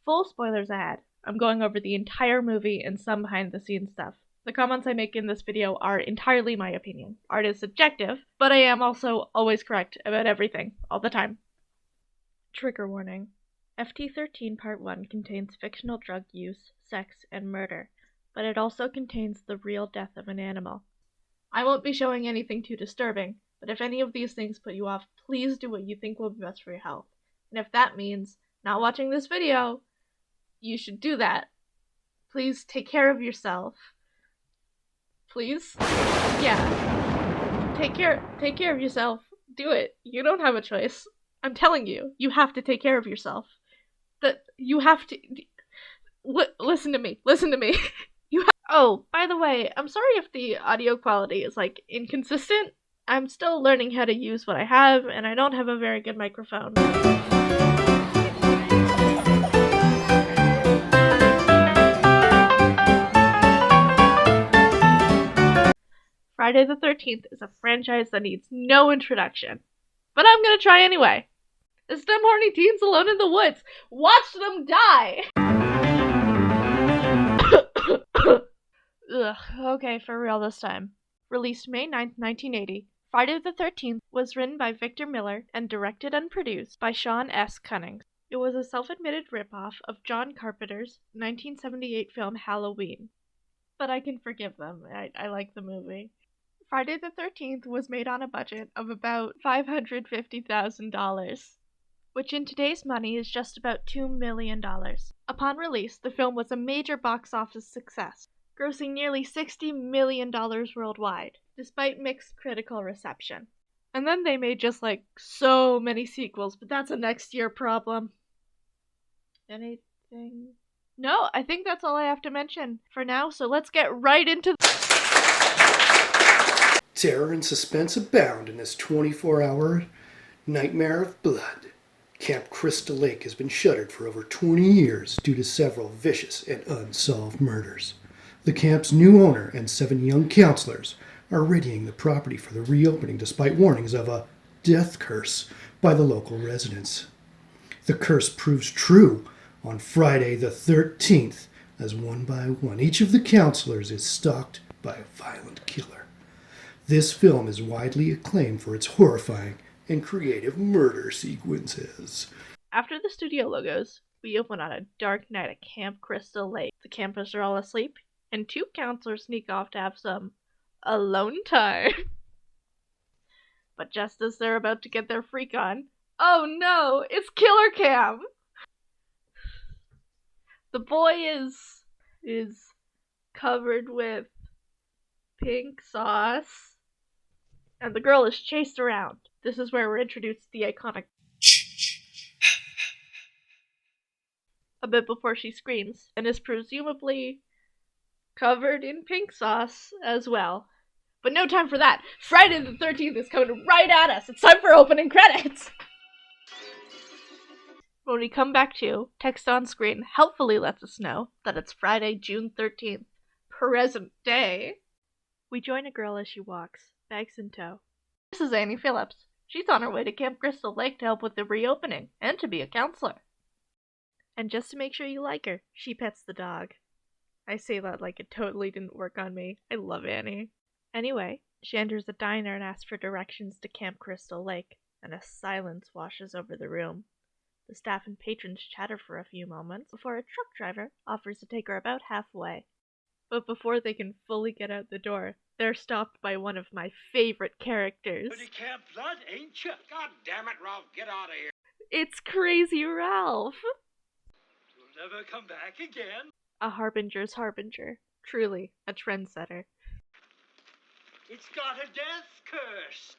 Full spoilers ahead. I'm going over the entire movie and some behind-the-scenes stuff. The comments I make in this video are entirely my opinion. Art is subjective, but I am also always correct about everything, all the time. Trigger warning. FT13 Part 1 contains fictional drug use, sex, and murder, but it also contains the real death of an animal. I won't be showing anything too disturbing, but if any of these things put you off, please do what you think will be best for your health. And if that means not watching this video, you should do that. Please take care of yourself. Please? Yeah. Take care of yourself. Do it. You don't have a choice. I'm telling you, you have to take care of yourself. You have to... Listen to me. Oh, by the way, I'm sorry if the audio quality is, inconsistent. I'm still learning how to use what I have, and I don't have a very good microphone. Friday the 13th is a franchise that needs no introduction. But I'm gonna try anyway. It's them horny teens alone in the woods. Watch them die! Ugh, okay, for real this time. Released May 9th, 1980, Friday the 13th was written by Victor Miller and directed and produced by Sean S. Cunnings. It was a self-admitted ripoff of John Carpenter's 1978 film Halloween. But I can forgive them. I like the movie. Friday the 13th was made on a budget of about $550,000, which in today's money is just about $2 million. Upon release, the film was a major box office success, grossing nearly $60 million worldwide, despite mixed critical reception. And then they made just so many sequels, but that's a next year problem. Anything? No, I think that's all I have to mention for now, so let's get right into Terror and suspense abound in this 24-hour nightmare of blood. Camp Crystal Lake has been shuttered for over 20 years due to several vicious and unsolved murders. The camp's new owner and 7 young counselors are readying the property for the reopening despite warnings of a death curse by the local residents. The curse proves true on Friday the 13th, as one by one each of the counselors is stalked by a violent killer. This film is widely acclaimed for its horrifying and creative murder sequences. After the studio logos, we open on a dark night at Camp Crystal Lake. The campers are all asleep, and 2 counselors sneak off to have some alone time. But just as they're about to get their freak on, oh no, it's Killer Cam! The boy is covered with pink sauce, and the girl is chased around. This is where we're introduced to the iconic a bit before she screams, and is presumably covered in pink sauce as well. But no time for that. Friday the 13th is coming right at us. It's time for opening credits! When we come back to, text on screen helpfully lets us know that it's Friday, June 13th, present day. We join a girl as she walks, bags in tow. This is Annie Phillips. She's on her way to Camp Crystal Lake to help with the reopening, and to be a counselor. And just to make sure you like her, she pets the dog. I say that like it totally didn't work on me. I love Annie. Anyway, she enters a diner and asks for directions to Camp Crystal Lake, and a silence washes over the room. The staff and patrons chatter for a few moments before a truck driver offers to take her about halfway. But before they can fully get out the door, they're stopped by one of my favorite characters. But you can't blood, ain't you? God damn it, Ralph, get out of here. It's Crazy Ralph! You'll never come back again. A harbinger's harbinger. Truly, a trendsetter. It's got a death curse.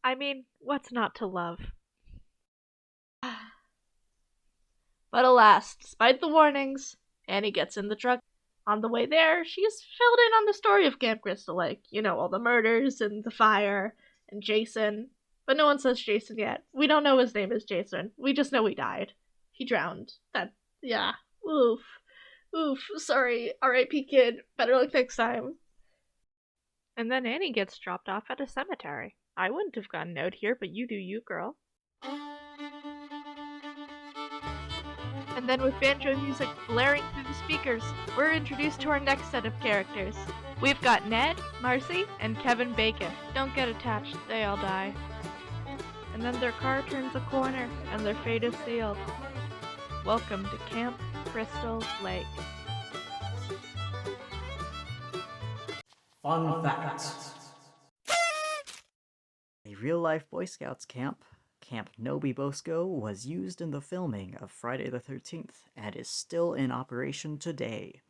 I mean, what's not to love? But alas, despite the warnings, Annie gets in the truck. On the way there, she is filled in on the story of Camp Crystal Lake. You know, all the murders and the fire and Jason. But no one says Jason yet. We don't know his name is Jason. We just know he died. He drowned. Yeah. Oof. Sorry, R.I.P. kid. Better luck next time. And then Annie gets dropped off at a cemetery. I wouldn't have gotten out here, but you do you, girl. And then with banjo music blaring through the speakers, we're introduced to our next set of characters. We've got Ned, Marcy, and Kevin Bacon. Don't get attached, they all die. And then their car turns a corner, and their fate is sealed. Welcome to Camp Crystal Lake. Fun facts. A real-life Boy Scouts camp, Camp Nobi Bosco, was used in the filming of Friday the 13th and is still in operation today.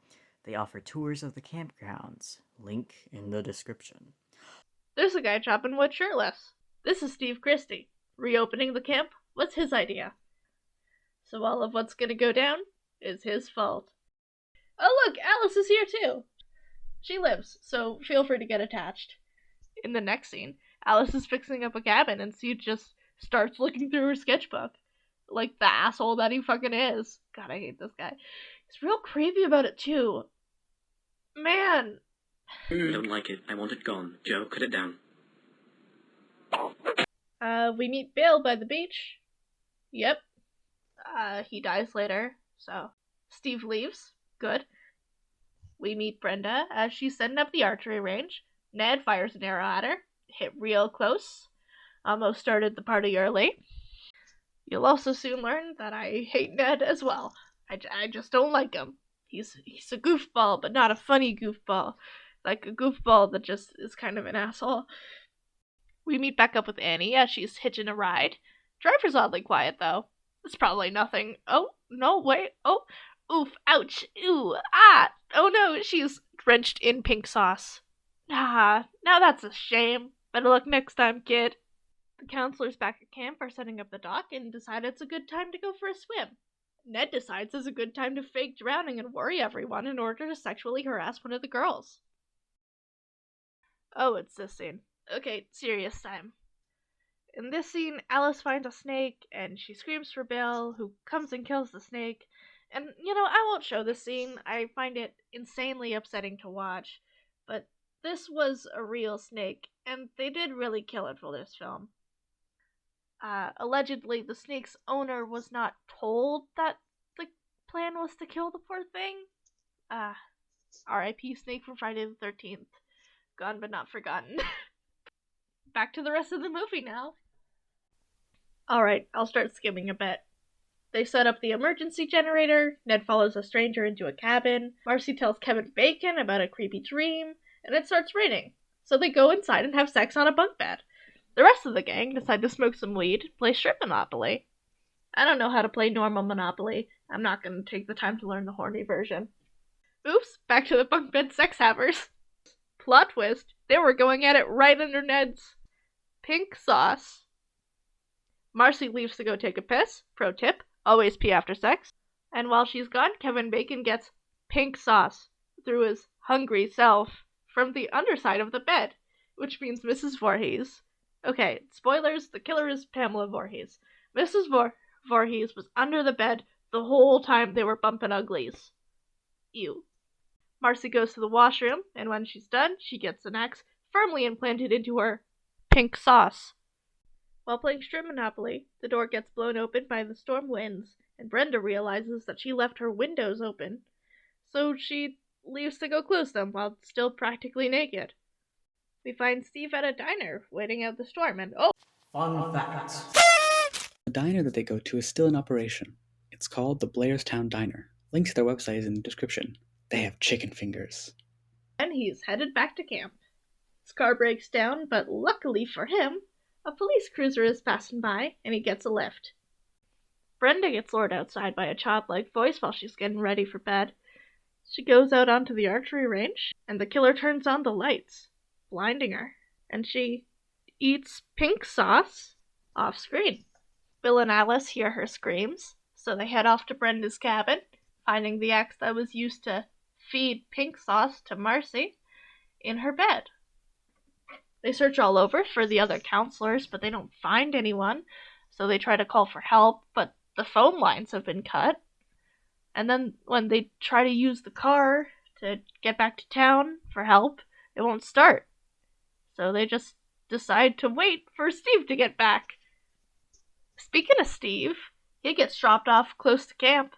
They offer tours of the campgrounds. Link in the description. There's a guy chopping wood shirtless. This is Steve Christie. Reopening the camp was his idea. So all of what's gonna go down is his fault. Oh look, Alice is here too! She lives, so feel free to get attached. In the next scene, Alice is fixing up a cabin and Steve just starts looking through her sketchbook. Like the asshole that he fucking is. God, I hate this guy. He's real creepy about it too. Man. Don't like it. I want it gone. Joe, cut it down. We meet Bill by the beach. Yep. He dies later, so Steve leaves. Good. We meet Brenda as she's setting up the archery range. Ned fires an arrow at her. Hit real close. Almost started the party early. You'll also soon learn that I hate Ned as well. I just don't like him. He's a goofball, but not a funny goofball. Like a goofball that just is kind of an asshole. We meet back up with Annie as she's hitching a ride. Driver's oddly quiet, though. It's probably nothing. Oh, no, wait. Oh, oof, ouch, ooh, ah. Oh no, she's drenched in pink sauce. Ah, now that's a shame. Better luck next time, kid. The counselors back at camp are setting up the dock and decide it's a good time to go for a swim. Ned decides it's a good time to fake drowning and worry everyone in order to sexually harass one of the girls. Oh, it's this scene. Okay, serious time. In this scene, Alice finds a snake, and she screams for Bill, who comes and kills the snake. And, I won't show this scene. I find it insanely upsetting to watch. But this was a real snake, and they did really kill it for this film. Allegedly, the snake's owner was not told that the plan was to kill the poor thing. R.I.P. Snake from Friday the 13th. Gone but not forgotten. Back to the rest of the movie now. Alright, I'll start skimming a bit. They set up the emergency generator, Ned follows a stranger into a cabin, Marcy tells Kevin Bacon about a creepy dream, and it starts raining. So they go inside and have sex on a bunk bed. The rest of the gang decide to smoke some weed, play strip Monopoly. I don't know how to play normal Monopoly. I'm not going to take the time to learn the horny version. Oops, back to the bunk bed sex havers. Plot twist, they were going at it right under Ned's pink sauce. Marcy leaves to go take a piss. Pro tip, always pee after sex. And while she's gone, Kevin Bacon gets pink sauce through his hungry self from the underside of the bed, which means Mrs. Voorhees. Okay, spoilers, the killer is Pamela Voorhees. Mrs. Voorhees was under the bed the whole time they were bumping uglies. Ew. Marcy goes to the washroom, and when she's done, she gets an axe firmly implanted into her pink sauce. While playing Strip Monopoly, the door gets blown open by the storm winds, and Brenda realizes that she left her windows open, so she leaves to go close them while still practically naked. We find Steve at a diner, waiting out the storm, and Fun facts. The diner that they go to is still in operation. It's called the Blairstown Diner. Link to their website is in the description. They have chicken fingers. and he's headed back to camp. His car breaks down, but luckily for him, a police cruiser is passing by, and he gets a lift. Brenda gets lured outside by a childlike voice while she's getting ready for bed. She goes out onto the archery range, and the killer turns on the lights, blinding her, and she eats pink sauce off screen. Bill and Alice hear her screams, so they head off to Brenda's cabin, finding the axe that was used to feed pink sauce to Marcy in her bed. They search all over for the other counselors, but they don't find anyone, so they try to call for help, but the phone lines have been cut. And then when they try to use the car to get back to town for help, it won't start. So they just decide to wait for Steve to get back. Speaking of Steve, he gets dropped off close to camp,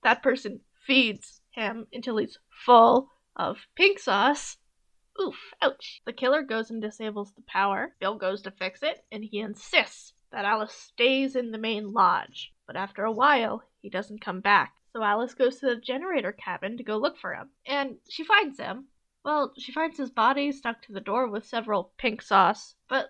that person feeds him until he's full of pink sauce. Oof, ouch. The killer goes and disables the power. Bill goes to fix it, and he insists that Alice stays in the main lodge. But after a while, he doesn't come back. So Alice goes to the generator cabin to go look for him. And she finds him. Well, she finds his body stuck to the door with several pink sauce. But,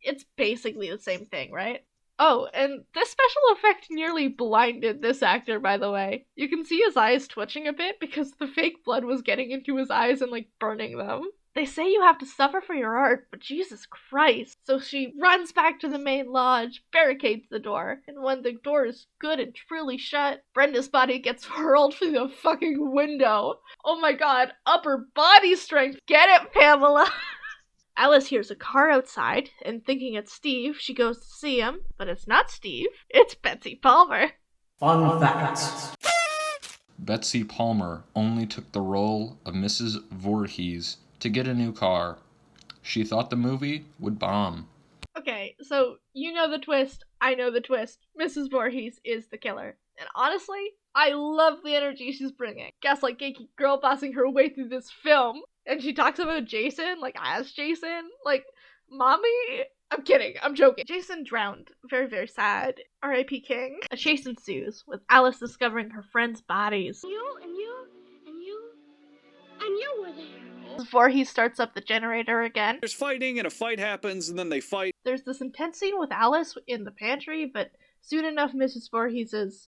it's basically the same thing, right? Oh, and this special effect nearly blinded this actor, by the way. You can see his eyes twitching a bit because the fake blood was getting into his eyes and, burning them. They say you have to suffer for your art, but Jesus Christ. So she runs back to the main lodge, barricades the door, and when the door is good and truly shut, Brenda's body gets hurled through the fucking window. Oh my god, upper body strength. Get it, Pamela? Alice hears a car outside, and thinking it's Steve, she goes to see him, but it's not Steve, it's Betsy Palmer. Fun facts. Betsy Palmer only took the role of Mrs. Voorhees to get a new car. She thought the movie would bomb. Okay, so you know the twist, I know the twist. Mrs. Voorhees is the killer. And honestly, I love the energy she's bringing. Gaslight geeky girl bossing her way through this film. And she talks about Jason, as Jason. Mommy? I'm kidding, I'm joking. Jason drowned. Very, very sad. R.I.P. King. A chase ensues, with Alice discovering her friends' bodies. You were there. Before he starts up the generator again. There's fighting, and a fight happens, and then they fight. There's this intense scene with Alice in the pantry, but soon enough Mrs. Voorhees is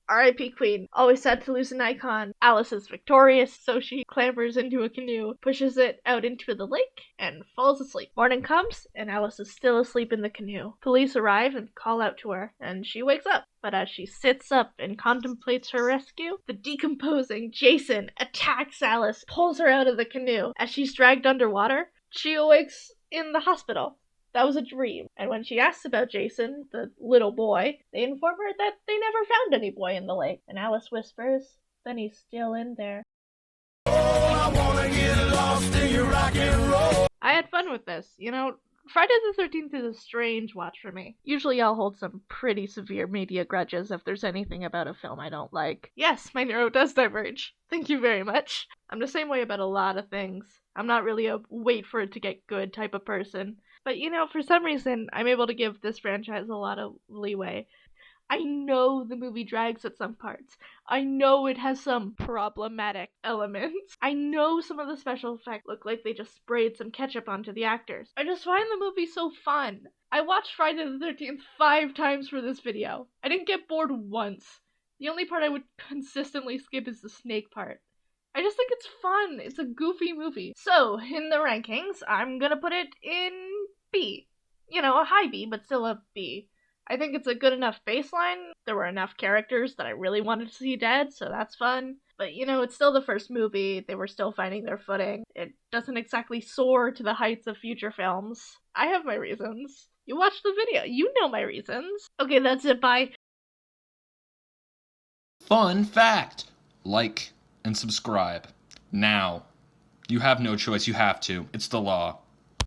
R.I.P. Queen. Always sad to lose an icon. Alice is victorious, so she clambers into a canoe, pushes it out into the lake, and falls asleep. Morning comes, and Alice is still asleep in the canoe. Police arrive and call out to her, and she wakes up. But as she sits up and contemplates her rescue, the decomposing Jason attacks Alice, pulls her out of the canoe. As she's dragged underwater, she awakes in the hospital. That was a dream. And when she asks about Jason, the little boy, they inform her that they never found any boy in the lake. And Alice whispers, then he's still in there. Oh, I wanna get lost in your rock and roll. I had fun with this. Friday the 13th is a strange watch for me. Usually I'll hold some pretty severe media grudges if there's anything about a film I don't like. Yes, my neuro does diverge. Thank you very much. I'm the same way about a lot of things. I'm not really a wait for it to get good type of person. But, for some reason, I'm able to give this franchise a lot of leeway. I know the movie drags at some parts. I know it has some problematic elements. I know some of the special effects look like they just sprayed some ketchup onto the actors. I just find the movie so fun. I watched Friday the 13th 5 times for this video. I didn't get bored once. The only part I would consistently skip is the snake part. I just think it's fun. It's a goofy movie. So, in the rankings, I'm gonna put it in B. A high B, but still a B. I think it's a good enough baseline. There were enough characters that I really wanted to see dead, so that's fun. But, it's still the first movie. They were still finding their footing. It doesn't exactly soar to the heights of future films. I have my reasons. You watched the video. You know my reasons. Okay, that's it. Bye. Fun fact! Like and subscribe. Now. You have no choice. You have to. It's the law.